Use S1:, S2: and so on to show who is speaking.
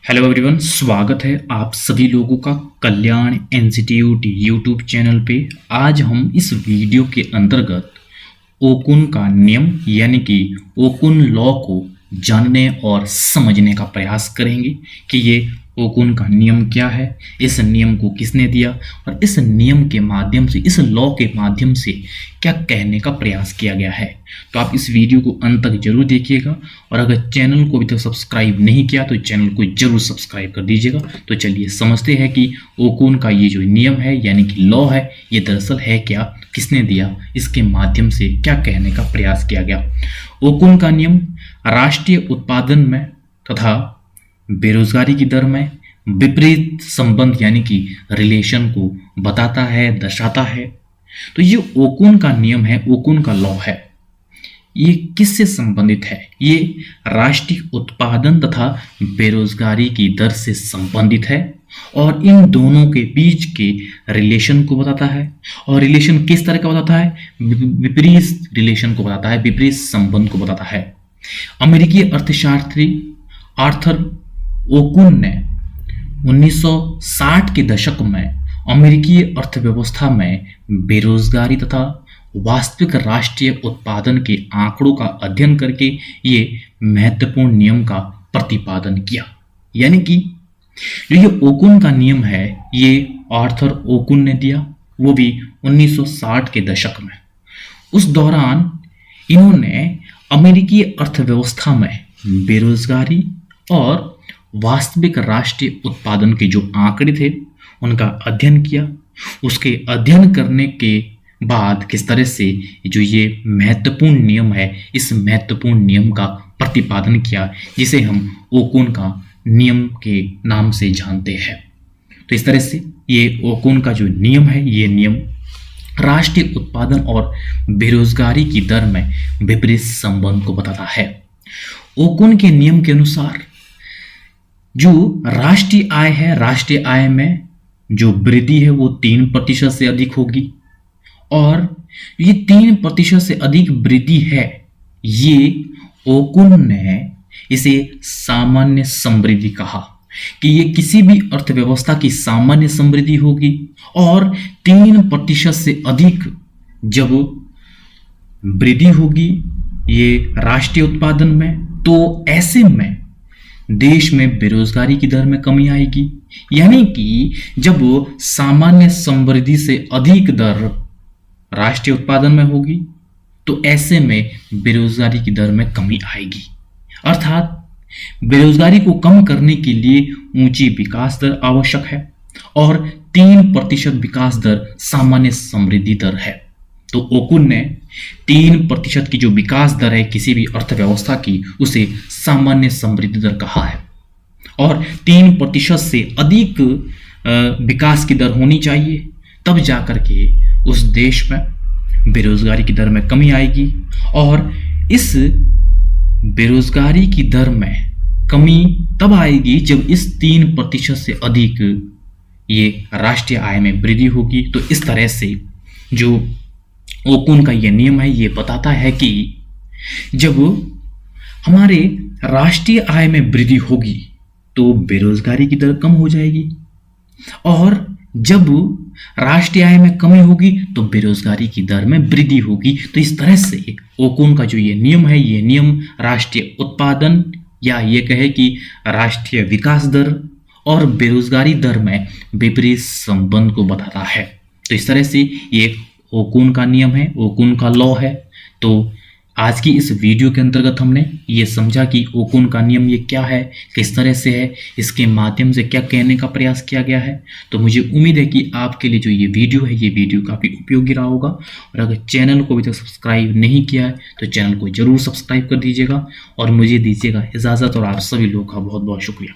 S1: Hello everyone, स्वागत है आप सभी लोगों का कल्याण इंस्टीट्यूट यूट्यूब चैनल पे। आज हम इस वीडियो के अंतर्गत ओकुन का नियम यानी कि ओकुन लॉ को जानने और समझने का प्रयास करेंगे कि ये ओकुन का नियम क्या है, इस नियम को किसने दिया और इस नियम के माध्यम से, इस लॉ के माध्यम से क्या कहने का प्रयास किया गया है। तो आप इस वीडियो को अंत तक जरूर देखिएगा और अगर चैनल को अभी तक सब्सक्राइब नहीं किया तो चैनल को जरूर सब्सक्राइब कर दीजिएगा। तो चलिए समझते हैं कि ओकुन का ये जो नियम है यानी कि लॉ है, ये दरअसल है क्या, किसने दिया, इसके माध्यम से क्या कहने का प्रयास किया गया। ओकुन का नियम राष्ट्रीय उत्पादन में तथा बेरोजगारी की दर में विपरीत संबंध यानी कि रिलेशन को बताता है, दर्शाता है। तो ये ओकुन का नियम है, ओकुन का लॉ है। ये किससे संबंधित है? ये राष्ट्रीय उत्पादन तथा बेरोजगारी की दर से संबंधित है और इन दोनों के बीच के रिलेशन को बताता है। और रिलेशन किस तरह का बताता है? विपरीत रिलेशन को बताता है, विपरीत संबंध को बताता है। अमेरिकी अर्थशास्त्री आर्थर ओकुन ने 1960 के दशक में अमेरिकी अर्थव्यवस्था में बेरोजगारी तथा वास्तविक राष्ट्रीय उत्पादन के आंकड़ों का अध्ययन करके ये महत्वपूर्ण नियम का प्रतिपादन किया। यानी कि जो ये ओकुन का नियम है ये आर्थर ओकुन ने दिया, वो भी 1960 के दशक में। उस दौरान इन्होंने अमेरिकी अर्थव्यवस्था में बेरोजगारी और वास्तविक राष्ट्रीय उत्पादन के जो आंकड़े थे उनका अध्ययन किया। उसके अध्ययन करने के बाद किस तरह से जो ये महत्वपूर्ण नियम है, इस महत्वपूर्ण नियम का प्रतिपादन किया जिसे हम ओकुन का नियम के नाम से जानते हैं। तो इस तरह से ये ओकुन का जो नियम है, ये नियम राष्ट्रीय उत्पादन और बेरोजगारी की दर में विपरीत संबंध को बताता है। ओकुन के नियम के अनुसार जो राष्ट्रीय आय है, राष्ट्रीय आय में जो वृद्धि है वो 3% से अधिक होगी और ये 3% से अधिक वृद्धि है, ये ओकुन ने इसे सामान्य समृद्धि कहा कि ये किसी भी अर्थव्यवस्था की सामान्य समृद्धि होगी। और 3% से अधिक जब वृद्धि होगी ये राष्ट्रीय उत्पादन में, तो ऐसे में देश में बेरोजगारी की दर में कमी आएगी। यानी कि जब सामान्य समृद्धि से अधिक दर राष्ट्रीय उत्पादन में होगी तो ऐसे में बेरोजगारी की दर में कमी आएगी। अर्थात बेरोजगारी को कम करने के लिए ऊंची विकास दर आवश्यक है और 3% विकास दर सामान्य समृद्धि दर है। तो ओकुन ने 3% की जो विकास दर है किसी भी अर्थव्यवस्था की, उसे सामान्य समृद्धि दर कहा है। और 3% से अधिक विकास की दर होनी चाहिए, तब जाकर के उस देश में बेरोजगारी की दर में कमी आएगी। और इस बेरोजगारी की दर में कमी तब आएगी जब इस 3% से अधिक ये राष्ट्रीय आय में वृद्धि होगी। तो इस तरह से जो ओकुन का यह नियम है ये बताता है कि जब हमारे राष्ट्रीय आय में वृद्धि होगी तो बेरोजगारी की दर कम हो जाएगी और जब राष्ट्रीय आय में कमी होगी तो बेरोजगारी की दर में वृद्धि होगी। तो इस तरह से ओकुन का जो ये नियम है, ये नियम राष्ट्रीय उत्पादन या ये कहे कि राष्ट्रीय विकास दर और बेरोजगारी दर में विपरीत संबंध को बताता है। तो इस तरह से ये ओकुन का नियम है, ओकुन का लॉ है। तो आज की इस वीडियो के अंतर्गत हमने ये समझा कि ओकुन का नियम ये क्या है, किस तरह से है, इसके माध्यम से क्या कहने का प्रयास किया गया है। तो मुझे उम्मीद है कि आपके लिए जो ये वीडियो है, ये वीडियो काफ़ी उपयोगी रहा होगा। और अगर चैनल को अभी तक सब्सक्राइब नहीं किया है तो चैनल को जरूर सब्सक्राइब कर दीजिएगा और मुझे दीजिएगा इजाज़त। और आप सभी लोगों का बहुत बहुत शुक्रिया।